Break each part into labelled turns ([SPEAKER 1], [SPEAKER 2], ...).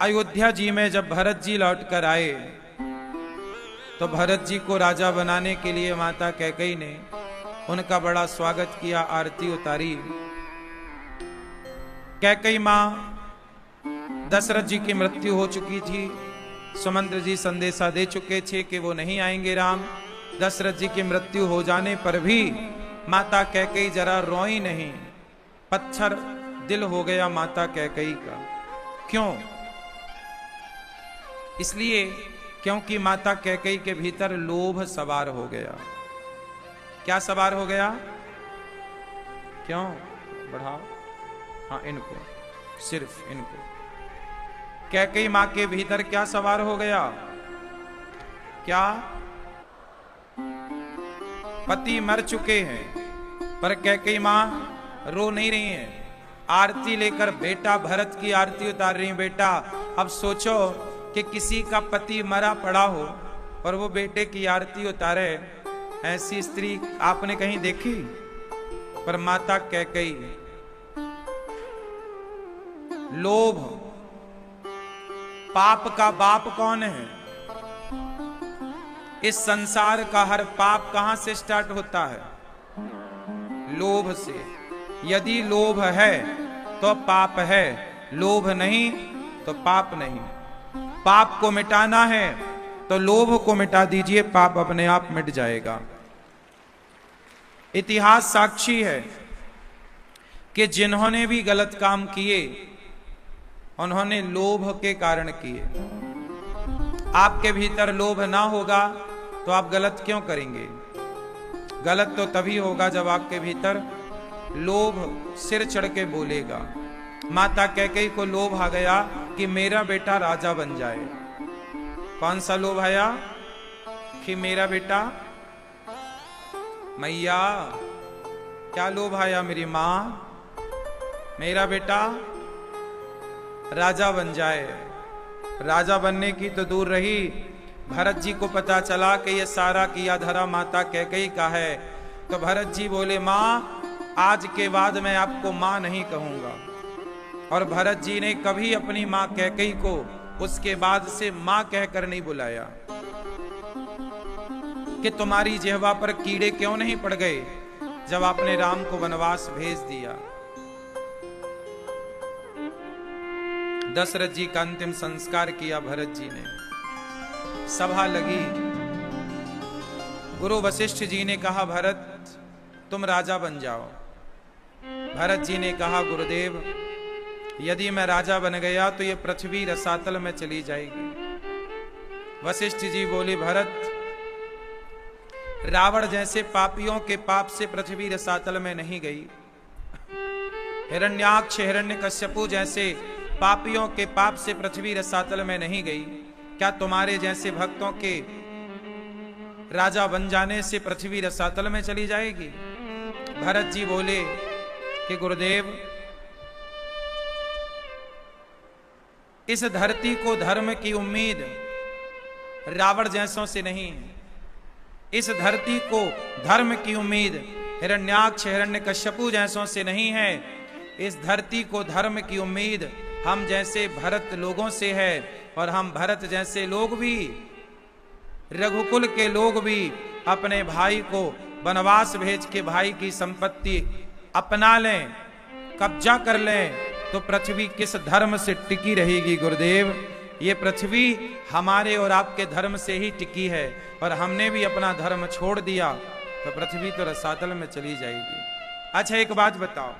[SPEAKER 1] अयोध्या जी में जब भरत जी लौट कर आए तो भरत जी को राजा बनाने के लिए माता कैकेयी ने उनका बड़ा स्वागत किया, आरती उतारी। कैकेयी मां दशरथ जी की मृत्यु हो चुकी थी, सुमंत्र जी संदेशा दे चुके थे कि वो नहीं आएंगे राम। दशरथ जी की मृत्यु हो जाने पर भी माता कैकेयी जरा रोई नहीं, पत्थर दिल हो गया माता कैकेयी का। क्यों? इसलिए क्योंकि माता कैकेयी के भीतर लोभ सवार हो गया। क्या सवार हो गया? क्यों? बढ़ाओ, हाँ इनको, सिर्फ इनको। कैकेयी मां के भीतर क्या सवार हो गया? क्या? पति मर चुके हैं, पर कैकेयी मां रो नहीं रही हैं, आरती लेकर बेटा भरत की आरती उतार रही। बेटा अब सोचो कि किसी का पति मरा पड़ा हो और वो बेटे की आरती उतारे, ऐसी स्त्री आपने कहीं देखी? पर माता कैकेयी, लोभ, पाप का बाप कौन है? इस संसार का हर पाप कहां से स्टार्ट होता है? लोभ से। यदि लोभ है तो पाप है, लोभ नहीं तो पाप नहीं। पाप को मिटाना है तो लोभ को मिटा दीजिए, पाप अपने आप मिट जाएगा। इतिहास साक्षी है कि जिन्होंने भी गलत काम किए उन्होंने लोभ के कारण किए। आपके भीतर लोभ ना होगा तो आप गलत क्यों करेंगे? गलत तो तभी होगा जब आपके भीतर लोभ सिर चढ़ के बोलेगा। माता कैकेयी को लोभ आ गया कि मेरा बेटा राजा बन जाए। कौन सा लोभ आया? कि मेरा बेटा, मैया क्या लोभ आया? मेरी मां, मेरा बेटा राजा बन जाए। राजा बनने की तो दूर रही, भरत जी को पता चला कि ये सारा किया धरा माता कैकेयी का है, तो भरत जी बोले मां आज के बाद मैं आपको मां नहीं कहूंगा। और भरत जी ने कभी अपनी मां कैकेयी को उसके बाद से मां कहकर नहीं बुलाया। कि तुम्हारी जिह्वा पर कीड़े क्यों नहीं पड़ गए जब आपने राम को वनवास भेज दिया? दशरथ जी का अंतिम संस्कार किया भरत जी ने, सभा लगी। गुरु वशिष्ठ जी ने कहा भरत तुम राजा बन जाओ। भरत जी ने कहा गुरुदेव यदि मैं राजा बन गया तो ये पृथ्वी रसातल में चली जाएगी। वशिष्ठ जी बोले भरत रावण जैसे पापियों के पाप से पृथ्वी रसातल में नहीं गई, हिरण्याक्ष हिरण्यकश्यपु जैसे पापियों के पाप से पृथ्वी रसातल में नहीं गई, क्या तुम्हारे जैसे भक्तों के राजा बन जाने से पृथ्वी रसातल में चली जाएगी? भरत जी बोले कि गुरुदेव इस धरती को धर्म की उम्मीद रावण जैसों से नहीं है। इस धरती को धर्म की उम्मीद हिरण्याक्ष हिरण्यकश्यपु जैसों से नहीं है। इस धरती को धर्म की उम्मीद हम जैसे भरत लोगों से है। और हम भरत जैसे लोग भी, रघुकुल के लोग भी अपने भाई को वनवास भेज के भाई की संपत्ति अपना लें, कब्जा कर लें, तो पृथ्वी किस धर्म से टिकी रहेगी? गुरुदेव ये पृथ्वी हमारे और आपके धर्म से ही टिकी है, और हमने भी अपना धर्म छोड़ दिया तो पृथ्वी तो रसातल में चली जाएगी। अच्छा एक बात बताओ,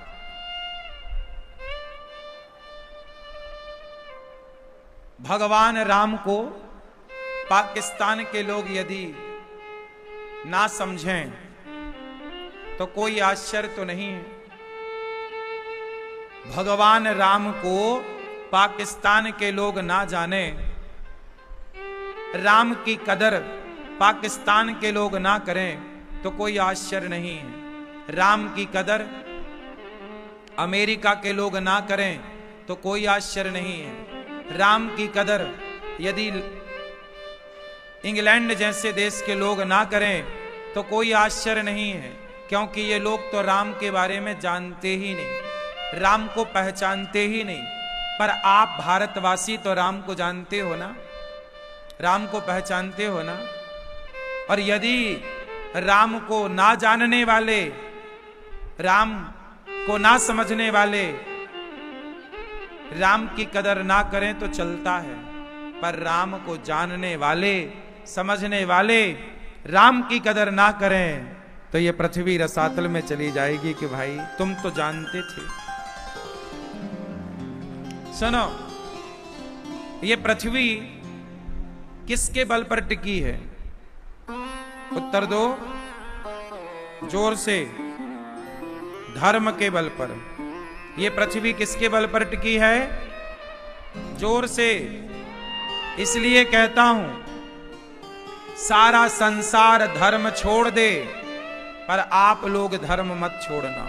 [SPEAKER 1] भगवान राम को पाकिस्तान के लोग यदि ना समझें तो कोई आश्चर्य तो नहीं है। भगवान राम को पाकिस्तान के लोग ना जाने, राम की कदर पाकिस्तान के लोग ना करें तो कोई आश्चर्य नहीं है। राम की कदर अमेरिका के लोग ना करें तो कोई आश्चर्य नहीं है। राम की कदर यदि इंग्लैंड जैसे देश के लोग ना करें तो कोई आश्चर्य नहीं है, क्योंकि ये लोग तो राम के बारे में जानते ही नहीं, राम को पहचानते ही नहीं। पर आप भारतवासी तो राम को जानते हो ना, राम को पहचानते हो ना। और यदि राम को ना जानने वाले, राम को ना समझने वाले राम की कदर ना करें तो चलता है, पर राम को जानने वाले, समझने वाले राम की कदर ना करें तो ये पृथ्वी रसातल में चली जाएगी कि भाई तुम तो जानते थे। सुनो, ये पृथ्वी किसके बल पर टिकी है? उत्तर दो जोर से। धर्म के बल पर। ये पृथ्वी किसके बल पर टिकी है? जोर से। इसलिए कहता हूं, सारा संसार धर्म छोड़ दे, पर आप लोग धर्म मत छोड़ना।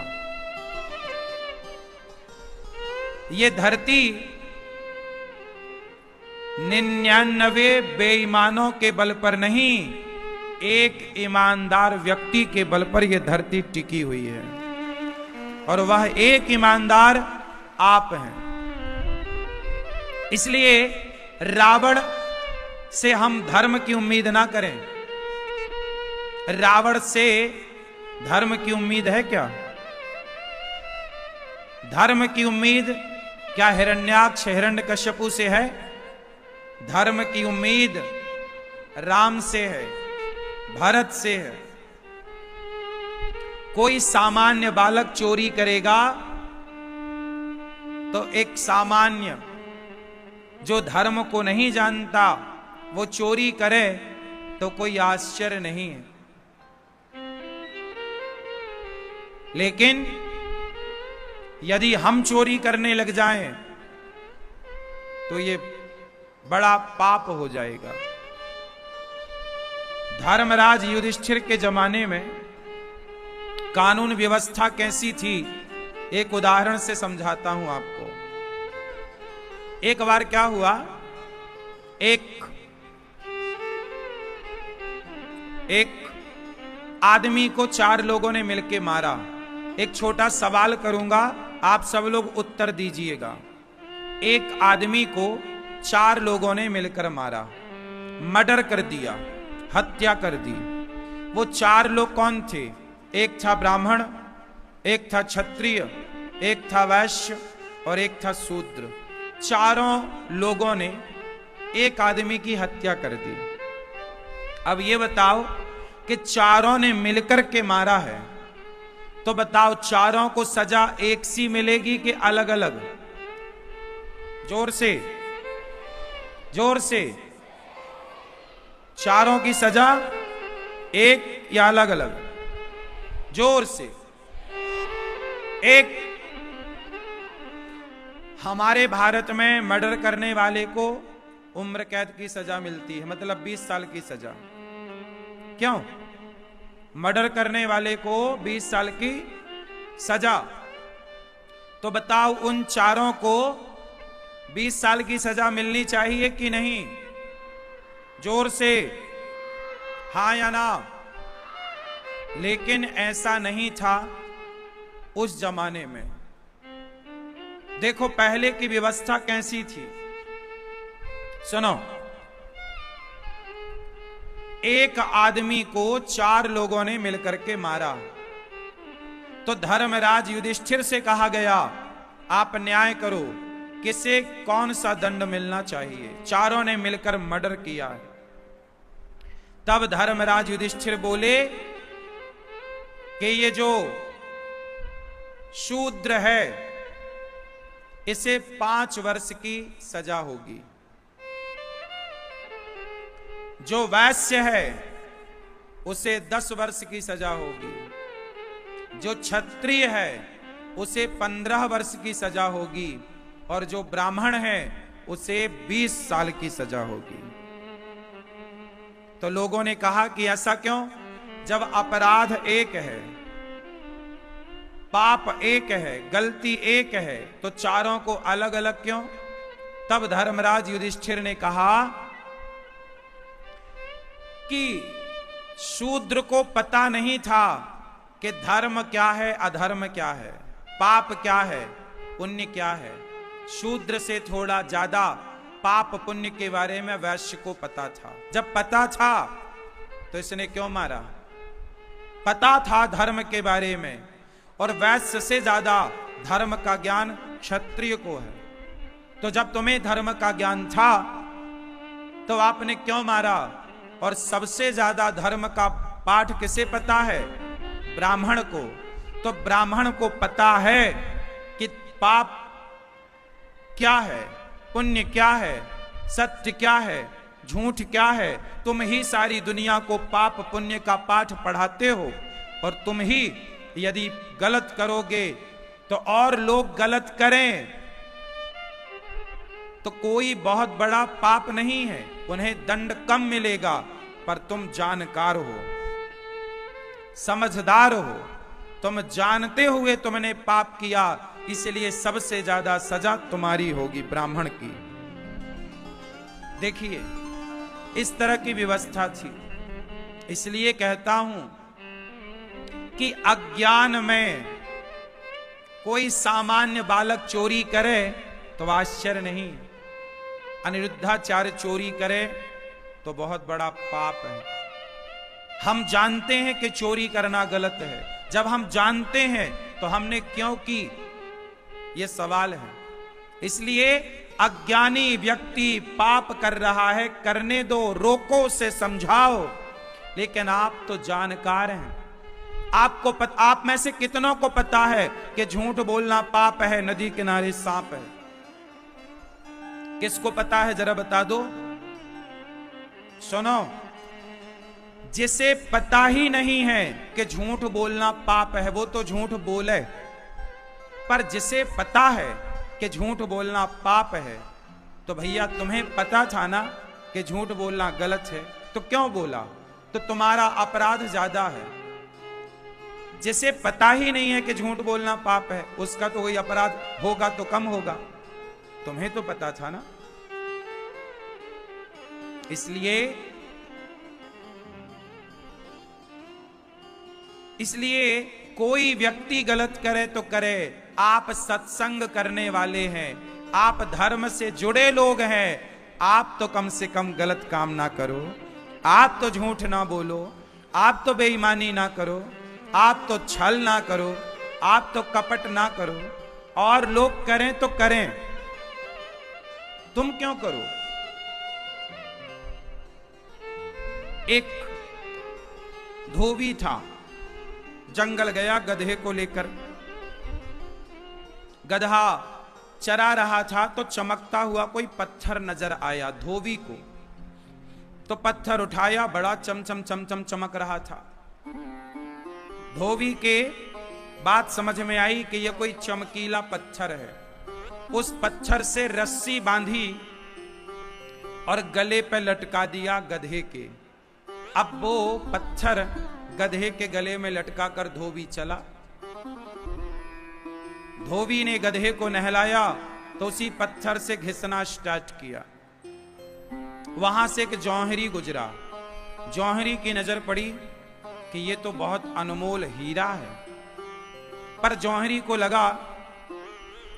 [SPEAKER 1] ये धरती 99 बेईमानों के बल पर नहीं, एक ईमानदार व्यक्ति के बल पर यह धरती टिकी हुई है, और वह एक ईमानदार आप हैं। इसलिए रावण से हम धर्म की उम्मीद ना करें। रावण से धर्म की उम्मीद है क्या? धर्म की उम्मीद क्या हिरण्याक्ष हिरण्यकश्यपु से है? धर्म की उम्मीद राम से है, भरत से है। कोई सामान्य बालक चोरी करेगा तो एक सामान्य जो धर्म को नहीं जानता वो चोरी करे तो कोई आश्चर्य नहीं है। लेकिन यदि हम चोरी करने लग जाएं तो ये बड़ा पाप हो जाएगा। धर्मराज युधिष्ठिर के जमाने में कानून व्यवस्था कैसी थी, एक उदाहरण से समझाता हूं आपको। एक बार क्या हुआ, एक आदमी को 4 लोगों ने मिलकर मारा। एक छोटा सवाल करूंगा, आप सब लोग उत्तर दीजिएगा। एक आदमी को 4 लोगों ने मिलकर मारा, मर्डर कर दिया, हत्या कर दी। वो 4 लोग कौन थे? एक था ब्राह्मण, एक था क्षत्रिय, एक था वैश्य और एक था शूद्र। चारों लोगों ने एक आदमी की हत्या कर दी। अब ये बताओ कि चारों ने मिलकर के मारा है, तो बताओ चारों को सजा एक सी मिलेगी कि अलग अलग? जोर से, जोर से। चारों की सजा एक या अलग अलग? जोर से। एक। हमारे भारत में मर्डर करने वाले को उम्र कैद की सजा मिलती है, मतलब 20 साल की सजा। क्यों? मर्डर करने वाले को 20 साल की सजा। तो बताओ उन चारों को 20 साल की सजा मिलनी चाहिए कि नहीं? जोर से, हां या ना? लेकिन ऐसा नहीं था उस जमाने में। देखो पहले की व्यवस्था कैसी थी, सुनो। एक आदमी को 4 लोगों ने मिलकर के मारा, तो धर्मराज युधिष्ठिर से कहा गया आप न्याय करो, किसे कौन सा दंड मिलना चाहिए? चारों ने मिलकर मर्डर किया है। तब धर्मराज युधिष्ठिर बोले कि ये जो शूद्र है इसे 5 वर्ष की सजा होगी, जो वैश्य है उसे 10 वर्ष की सजा होगी, जो क्षत्रिय है उसे 15 वर्ष की सजा होगी, और जो ब्राह्मण है उसे 20 साल की सजा होगी। तो लोगों ने कहा कि ऐसा क्यों? जब अपराध एक है, पाप एक है, गलती एक है, तो चारों को अलग अलग क्यों? तब धर्मराज युधिष्ठिर ने कहा कि शूद्र को पता नहीं था कि धर्म क्या है, अधर्म क्या है, पाप क्या है, पुण्य क्या है। शूद्र से थोड़ा ज्यादा पाप पुण्य के बारे में वैश्य को पता था। जब पता था तो इसने क्यों मारा? पता था धर्म के बारे में, और वैश्य से ज्यादा धर्म का ज्ञान क्षत्रिय को है। तो जब तुम्हें धर्म का ज्ञान था तो आपने क्यों मारा? और सबसे ज्यादा धर्म का पाठ किसे पता है? ब्राह्मण को। तो ब्राह्मण को पता है कि पाप क्या है, पुण्य क्या है, सत्य क्या है, झूठ क्या है। तुम ही सारी दुनिया को पाप पुण्य का पाठ पढ़ाते हो, और तुम ही यदि गलत करोगे तो और लोग गलत करें तो कोई बहुत बड़ा पाप नहीं है, उन्हें दंड कम मिलेगा। पर तुम जानकार हो, समझदार हो, तुम जानते हुए तुमने पाप किया, इसलिए सबसे ज्यादा सजा तुम्हारी होगी, ब्राह्मण की। देखिए, इस तरह की व्यवस्था थी। इसलिए कहता हूं कि अज्ञान में कोई सामान्य बालक चोरी करे तो आश्चर्य नहीं, अनिरुद्धाचार्य चोरी करे तो बहुत बड़ा पाप है। हम जानते हैं कि चोरी करना गलत है। जब हम जानते हैं तो हमने क्यों की, यह सवाल है। इसलिए अज्ञानी व्यक्ति पाप कर रहा है, करने दो, रोको, से समझाओ। लेकिन आप तो जानकार हैं, आपको आप में से कितनों को पता है कि झूठ बोलना पाप है, नदी किनारे सांप है? किसको पता है, जरा बता दो। सुनो, जिसे पता ही नहीं है कि झूठ बोलना पाप है वो तो झूठ बोले, पर जिसे पता है कि झूठ बोलना पाप है, तो भैया तुम्हें पता था ना कि झूठ बोलना गलत है, तो क्यों बोला? तो तुम्हारा अपराध ज्यादा है। जिसे पता ही नहीं है कि झूठ बोलना पाप है, उसका तो कोई अपराध होगा तो कम होगा। तुम्हें तो पता था ना। इसलिए कोई व्यक्ति गलत करे तो करे, आप सत्संग करने वाले हैं, आप धर्म से जुड़े लोग हैं, आप तो कम से कम गलत काम ना करो, आप तो झूठ ना बोलो, आप तो बेईमानी ना करो, आप तो छल ना करो, आप तो कपट ना करो। और लोग करें तो करें, तुम क्यों करो? एक धोबी था, जंगल गया गधे को लेकर। गधा चरा रहा था तो चमकता हुआ कोई पत्थर नजर आया धोबी को। तो पत्थर उठाया, बड़ा चमचम चमचम चमक रहा था। धोबी के बात समझ में आई कि यह कोई चमकीला पत्थर है। उस पत्थर से रस्सी बांधी और गले पे लटका दिया गधे के। अब वो पत्थर गधे के गले में लटका कर धोबी चला। धोबी ने गधे को नहलाया तो उसी पत्थर से घिसना स्टार्ट किया। वहां से एक जौहरी गुजरा। जौहरी की नजर पड़ी कि ये तो बहुत अनमोल हीरा है। पर जौहरी को लगा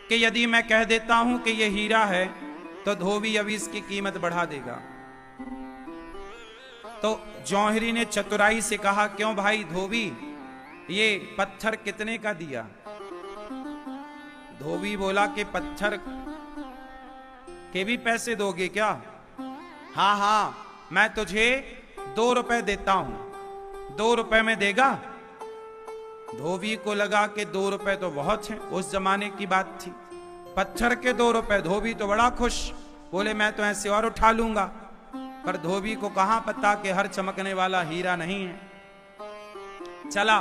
[SPEAKER 1] कि यदि मैं कह देता हूं कि यह हीरा है तो धोबी अभी इसकी कीमत बढ़ा देगा। तो जौहरी ने चतुराई से कहा, क्यों भाई धोबी, ये पत्थर कितने का दिया? धोबी बोला कि पत्थर के भी पैसे दोगे क्या? हाँ हाँ, मैं तुझे 2 रुपए देता हूं, 2 रुपए में देगा? धोबी को लगा कि 2 रुपए तो बहुत हैं, उस जमाने की बात थी। पत्थर के 2 रुपए। धोबी तो बड़ा खुश, बोले मैं तो ऐसे और उठा लूंगा। पर धोबी को कहां पता कि हर चमकने वाला हीरा नहीं है। चला,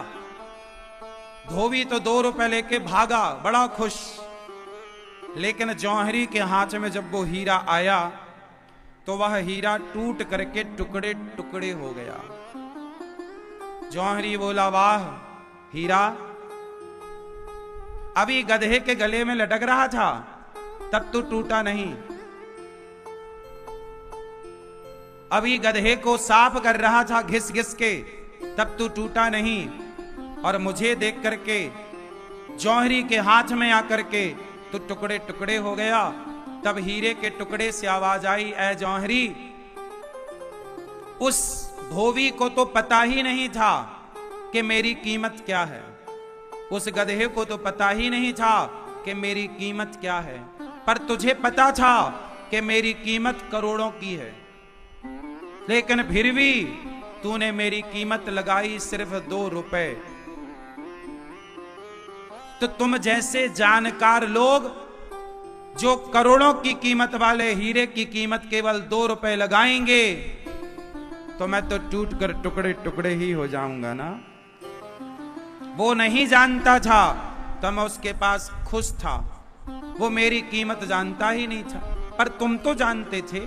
[SPEAKER 1] धोबी तो 2 रुपए लेके भागा, बड़ा खुश। लेकिन जौहरी के हाथ में जब वो हीरा आया तो वह हीरा टूट करके टुकड़े टुकड़े हो गया। जौहरी बोला, वाह हीरा, अभी गधे के गले में लटक रहा था तब तो टूटा नहीं, अभी गधे को साफ कर रहा था घिस घिस के तब तो टूटा नहीं, और मुझे देख करके जौहरी के हाथ में आकर के तो टुकड़े टुकड़े हो गया। तब हीरे के टुकड़े से आवाज आई, ऐ जौहरी। उस धोबी को तो पता ही नहीं था कि मेरी कीमत क्या है, उस गधे को तो पता ही नहीं था कि मेरी कीमत क्या है, पर तुझे पता था कि मेरी कीमत करोड़ों की है, लेकिन फिर भी तूने मेरी कीमत लगाई सिर्फ 2 रुपए। तो तुम जैसे जानकार लोग जो करोड़ों की कीमत वाले हीरे की कीमत केवल 2 रुपए लगाएंगे, तो मैं तो टूट कर टुकड़े टुकड़े ही हो जाऊंगा ना। वो नहीं जानता था तो मैं उसके पास खुश था, वो मेरी कीमत जानता ही नहीं था, पर तुम तो जानते थे,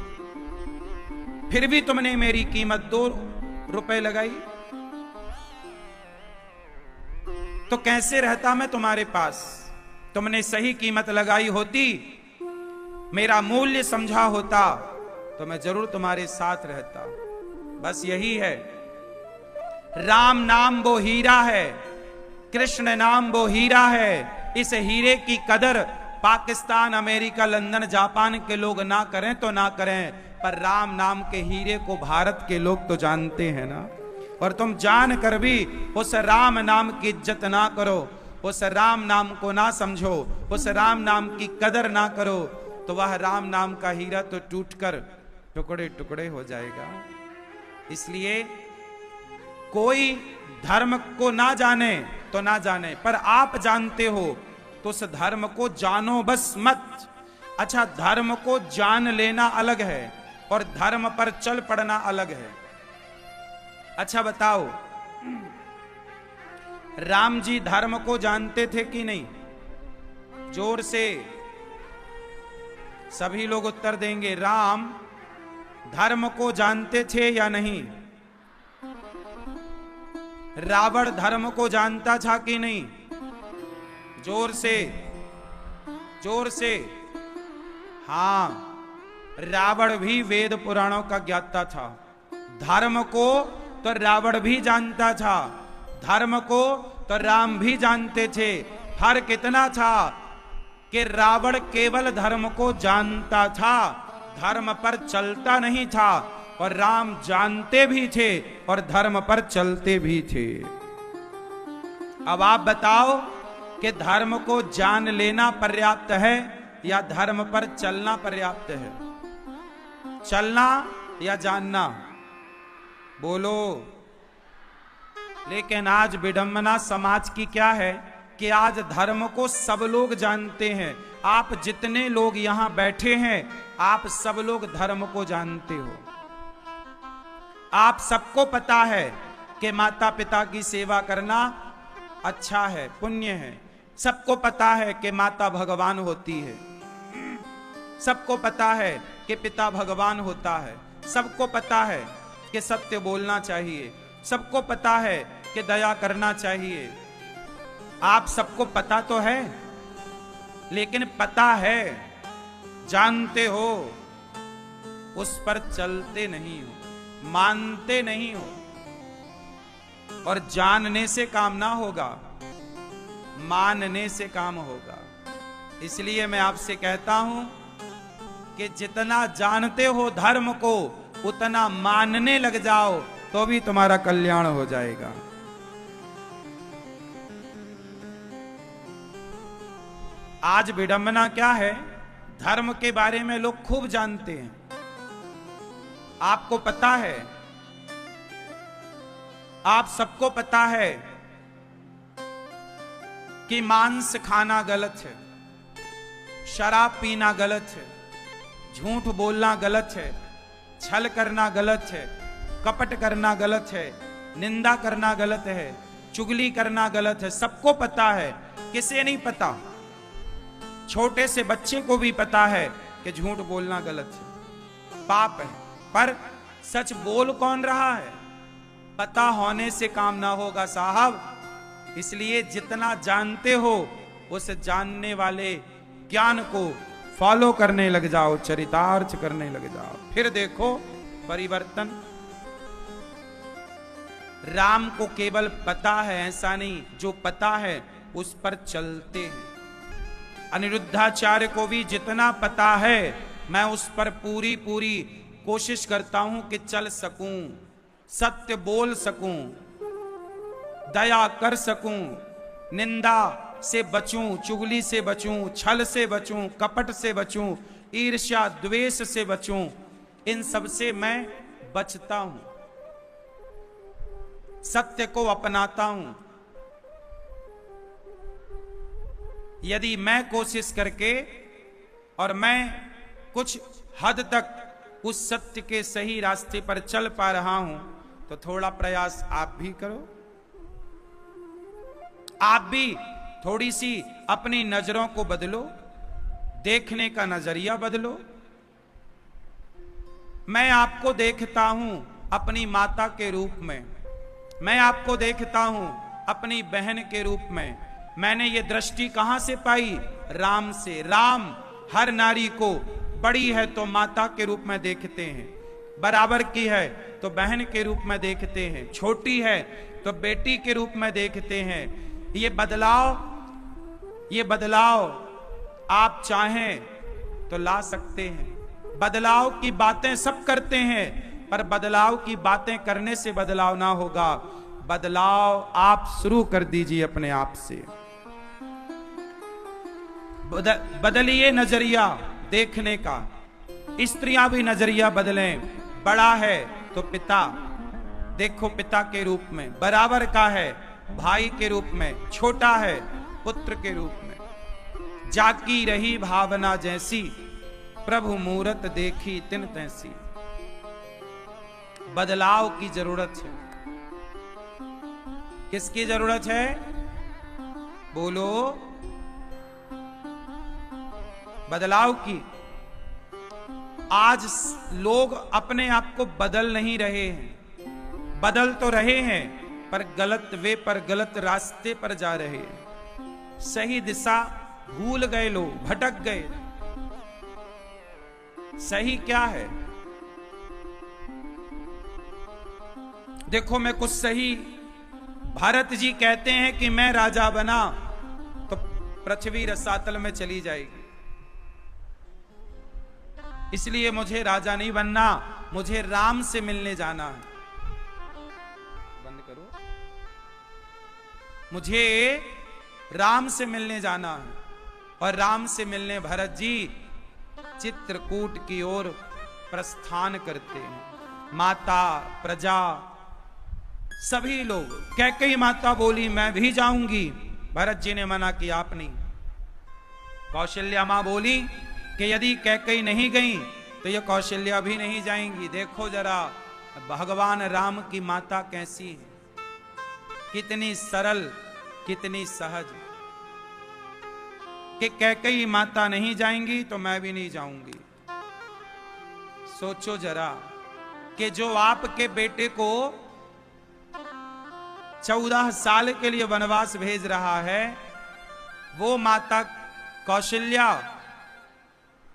[SPEAKER 1] फिर भी तुमने मेरी कीमत 2 रुपए लगाई। तो कैसे रहता मैं तुम्हारे पास? तुमने सही कीमत लगाई होती, मेरा मूल्य समझा होता, तो मैं जरूर तुम्हारे साथ रहता। बस यही है, राम नाम वो हीरा है, कृष्ण नाम वो हीरा है। इस हीरे की कदर पाकिस्तान, अमेरिका, लंदन, जापान के लोग ना करें तो ना करें, पर राम नाम के हीरे को भारत के लोग तो जानते हैं ना। और तुम जान कर भी उस राम नाम की इज्जत ना करो, उस राम नाम को ना समझो, उस राम नाम की कदर ना करो, तो वह राम नाम का हीरा तो टूटकर टुकड़े टुकड़े हो जाएगा। इसलिए कोई धर्म को ना जाने तो ना जाने, पर आप जानते हो तो उस धर्म को जानो बस मत। अच्छा, धर्म को जान लेना अलग है और धर्म पर चल पड़ना अलग है। अच्छा बताओ, राम जी धर्म को जानते थे कि नहीं? जोर से सभी लोग उत्तर देंगे। राम धर्म को जानते थे या नहीं? रावण धर्म को जानता था कि नहीं? जोर से, जोर से। हां, रावण भी वेद पुराणों का ज्ञाता था। धर्म को तो रावण भी जानता था, धर्म को तो राम भी जानते थे। फर्क इतना था कि रावण केवल धर्म को जानता था, धर्म पर चलता नहीं था, और राम जानते भी थे और धर्म पर चलते भी थे। अब आप बताओ कि धर्म को जान लेना पर्याप्त है या धर्म पर चलना पर्याप्त है? चलना या जानना? बोलो। लेकिन आज विडंबना समाज की क्या है कि आज धर्म को सब लोग जानते हैं। आप जितने लोग यहां बैठे हैं, आप सब लोग धर्म को जानते हो। आप सबको पता है कि माता पिता की सेवा करना अच्छा है, पुण्य है। सबको पता है कि माता भगवान होती है, सबको पता है कि पिता भगवान होता है, सबको पता है कि सत्य बोलना चाहिए, सबको पता है कि दया करना चाहिए। आप सबको पता तो है, लेकिन पता है, जानते हो, उस पर चलते नहीं हो, मानते नहीं हो। और जानने से काम ना होगा, मानने से काम होगा। इसलिए मैं आपसे कहता हूं कि जितना जानते हो धर्म को, उतना मानने लग जाओ, तो भी तुम्हारा कल्याण हो जाएगा। आज विडंबना क्या है? धर्म के बारे में लोग खूब जानते हैं। आपको पता है, आप सबको पता है कि मांस खाना गलत है, शराब पीना गलत है, झूठ बोलना गलत है, छल करना गलत है, कपट करना गलत है, निंदा करना गलत है, चुगली करना गलत है। सबको पता है। किसे नहीं पता? छोटे से बच्चे को भी पता है कि झूठ बोलना गलत है, पाप है। पर सच बोल कौन रहा है? पता होने से काम ना होगा साहब। इसलिए जितना जानते हो, उस जानने वाले ज्ञान को फॉलो करने लग जाओ, चरितार्थ करने लग जाओ, फिर देखो परिवर्तन। राम को केवल पता है ऐसा नहीं, जो पता है उस पर चलते हैं। अनिरुद्धाचार्य को भी जितना पता है मैं उस पर पूरी पूरी कोशिश करता हूं कि चल सकूं, सत्य बोल सकूं, दया कर सकूं, निंदा से बचूं, चुगली से बचूं, छल से बचूं, कपट से बचूं, ईर्ष्या द्वेष से बचूं, इन सब से मैं बचता हूं, सत्य को अपनाता हूं। यदि मैं कोशिश करके और मैं कुछ हद तक उस सत्य के सही रास्ते पर चल पा रहा हूं तो थोड़ा प्रयास आप भी करो। आप भी थोड़ी सी अपनी नजरों को बदलो, देखने का नजरिया बदलो। मैं आपको देखता हूं अपनी माता के रूप में, मैं आपको देखता हूं अपनी बहन के रूप में। मैंने ये दृष्टि कहां से पाई? राम से। राम हर नारी को बड़ी है तो माता के रूप में देखते हैं, बराबर की है तो बहन के रूप में देखते हैं, छोटी है तो बेटी के रूप में देखते हैं। ये बदलाव आप चाहें तो ला सकते हैं। बदलाव की बातें सब करते हैं, पर बदलाव की बातें करने से बदलाव ना होगा। बदलाव आप शुरू कर दीजिए अपने आप से। बदलिए नजरिया देखने का। स्त्रियां भी नजरिया बदलें। बड़ा है तो पिता देखो, पिता के रूप में, बराबर का है भाई के रूप में, छोटा है पुत्र के रूप में। जाकी रही भावना जैसी, प्रभु मूरत देखी तिन तैसी। बदलाव की जरूरत है। किसकी जरूरत है? बोलो। बदलाव की। आज लोग अपने आप को बदल नहीं रहे हैं, बदल तो रहे हैं पर गलत वे पर, गलत रास्ते पर जा रहे हैं। सही दिशा भूल गए, लोग भटक गए। सही क्या है? देखो, मैं कुछ सही, भरत जी कहते हैं कि मैं राजा बना तो पृथ्वी रसातल में चली जाएगी, इसलिए मुझे राजा नहीं बनना, मुझे राम से मिलने जाना है। बंद करो। मुझे राम से मिलने जाना है। और राम से मिलने भरत जी चित्रकूट की ओर प्रस्थान करते हैं। माता, प्रजा, सभी लोग। कैकेयी माता बोली मैं भी जाऊंगी, भरत जी ने मना किया, आप नहीं। कौशल्या मां बोली कि यदि कैकेयी नहीं गई तो ये कौशल्या भी नहीं जाएंगी। देखो जरा भगवान राम की माता कैसी है, कितनी सरल, कितनी सहज, कि कैकेयी माता नहीं जाएंगी तो मैं भी नहीं जाऊंगी। सोचो जरा कि जो आपके बेटे को 14 साल के लिए वनवास भेज रहा है, वो माता कौशल्या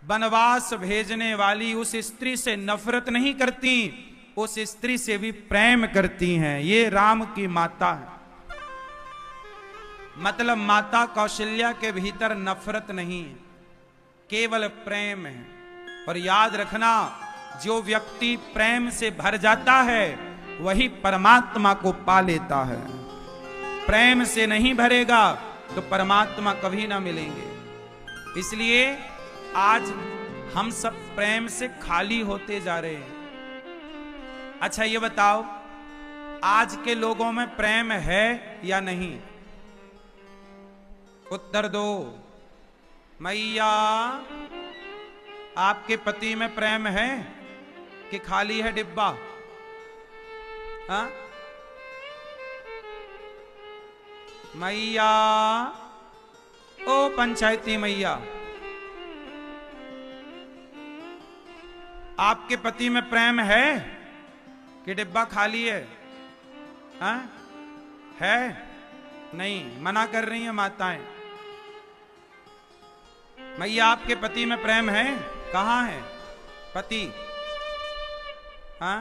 [SPEAKER 1] वनवास भेजने वाली उस स्त्री से नफरत नहीं करती, उस स्त्री से भी प्रेम करती हैं। ये राम की माता है। मतलब माता कौशल्या के भीतर नफरत नहीं है, केवल प्रेम है। और याद रखना, जो व्यक्ति प्रेम से भर जाता है वही परमात्मा को पा लेता है। प्रेम से नहीं भरेगा तो परमात्मा कभी ना मिलेंगे। इसलिए आज हम सब प्रेम से खाली होते जा रहे हैं। अच्छा ये बताओ, आज के लोगों में प्रेम है या नहीं? उत्तर दो। मैया, आपके पति में प्रेम है कि खाली है डिब्बा? हाँ? मैया, ओ पंचायती मैया, आपके पति में प्रेम है कि डिब्बा खाली है? हाँ? है? नहीं, मना कर रही हैं माताएं। मैया, आपके पति में प्रेम है? कहां है पति? हाँ?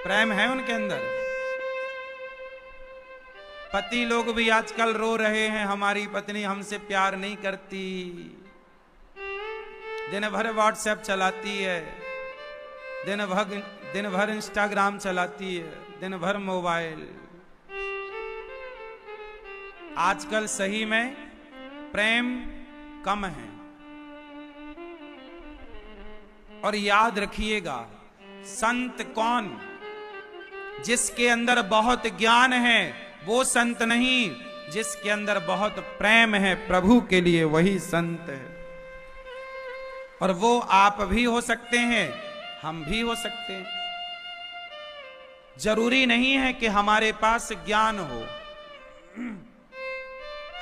[SPEAKER 1] प्रेम है उनके अंदर? पति लोग भी आजकल रो रहे हैं, हमारी पत्नी हमसे प्यार नहीं करती, दिन भर व्हाट्सएप चलाती है, दिन भर इंस्टाग्राम चलाती है, दिन भर मोबाइल। आजकल सही में प्रेम कम है। और याद रखिएगा, संत कौन? जिसके अंदर बहुत ज्ञान है वो संत नहीं, जिसके अंदर बहुत प्रेम है प्रभु के लिए वही संत है। और वो आप भी हो सकते हैं, हम भी हो सकते हैं। जरूरी नहीं है कि हमारे पास ज्ञान हो।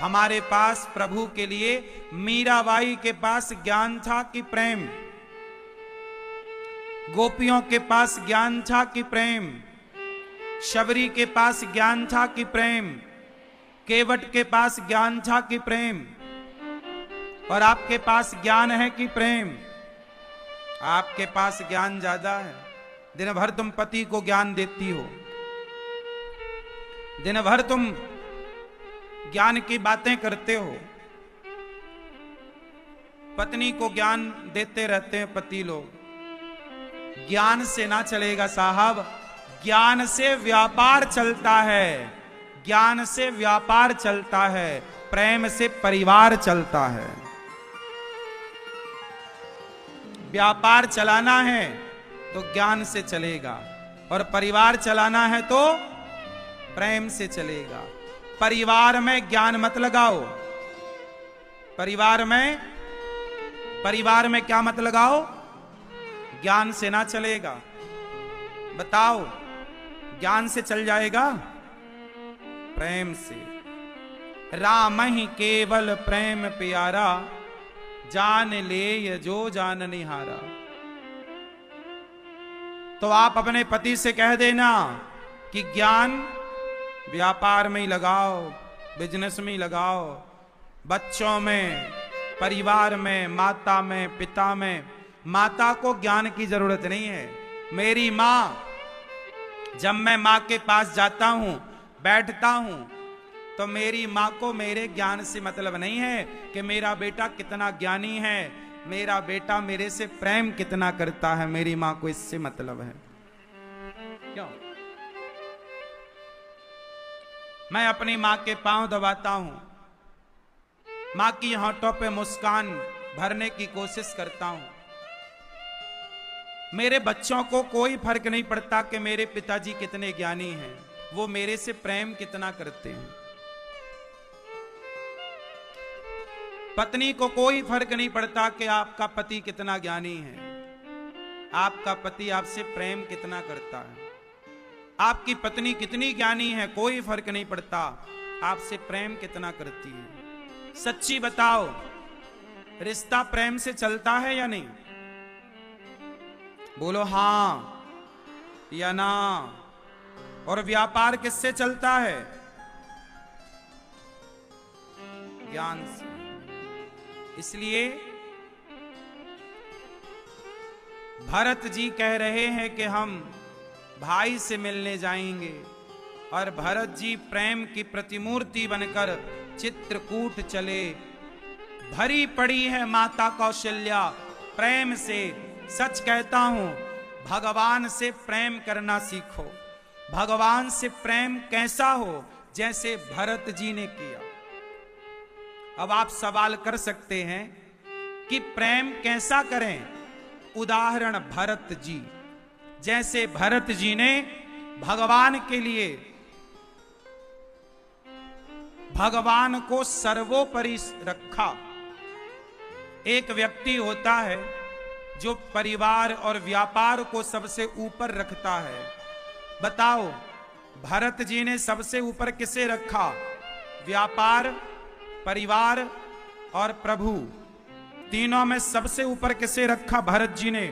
[SPEAKER 1] हमारे पास प्रभु के लिए, मीराबाई के पास ज्ञान था कि प्रेम, गोपियों के पास ज्ञान था कि प्रेम, शबरी के पास ज्ञान था कि प्रेम, केवट के पास ज्ञान था कि प्रेम। और आपके पास ज्ञान है कि प्रेम? आपके पास ज्ञान ज्यादा है। दिन भर तुम पति को ज्ञान देती हो, दिन भर तुम ज्ञान की बातें करते हो, पत्नी को ज्ञान देते रहते हैं पति लोग। ज्ञान से ना चलेगा साहब, ज्ञान से व्यापार चलता है, ज्ञान से व्यापार चलता है, प्रेम से परिवार चलता है। व्यापार चलाना है तो ज्ञान से चलेगा, और परिवार चलाना है तो प्रेम से चलेगा। परिवार में ज्ञान मत लगाओ, परिवार में क्या मत लगाओ? ज्ञान से ना चलेगा। बताओ, ज्ञान से चल जाएगा? प्रेम से। राम ही केवल प्रेम प्यारा, जान ले ये जो जान निहारा। तो आप अपने पति से कह देना कि ज्ञान व्यापार में ही लगाओ, बिजनेस में ही लगाओ, बच्चों में, परिवार में, माता में, पिता में। माता को ज्ञान की जरूरत नहीं है। मेरी माँ, जब मैं माँ के पास जाता हूं, बैठता हूं, तो मेरी माँ को मेरे ज्ञान से मतलब नहीं है कि मेरा बेटा कितना ज्ञानी है, मेरा बेटा मेरे से प्रेम कितना करता है। मेरी माँ को इससे मतलब है। क्यों? मैं अपनी माँ के पांव दबाता हूं, माँ की होठों पे मुस्कान भरने की कोशिश करता हूं। मेरे बच्चों को कोई फर्क नहीं पड़ता कि मेरे पिताजी कितने ज्ञानी हैं, वो मेरे से प्रेम कितना करते हैं। पत्नी को कोई फर्क नहीं पड़ता कि आपका पति कितना ज्ञानी है, आपका पति आपसे प्रेम कितना करता है। आपकी पत्नी कितनी ज्ञानी है, कोई फर्क नहीं पड़ता, आपसे प्रेम कितना करती है। सच्ची बताओ, रिश्ता प्रेम से चलता है या नहीं? बोलो हां या ना। और व्यापार किससे चलता है? ज्ञान से। इसलिए भरत जी कह रहे हैं कि हम भाई से मिलने जाएंगे, और भरत जी प्रेम की प्रतिमूर्ति बनकर चित्रकूट चले। भरी पड़ी है माता कौशल्या प्रेम से। सच कहता हूं, भगवान से प्रेम करना सीखो। भगवान से प्रेम कैसा हो? जैसे भरत जी ने किया। अब आप सवाल कर सकते हैं कि प्रेम कैसा करें? उदाहरण भरत जी। जैसे भरत जी ने भगवान के लिए, भगवान को सर्वोपरि रखा। एक व्यक्ति होता है जो परिवार और व्यापार को सबसे ऊपर रखता है। बताओ, भरत जी ने सबसे ऊपर किसे रखा? व्यापार, परिवार और प्रभु। तीनों में सबसे ऊपर किसे रखा भरत जी ने?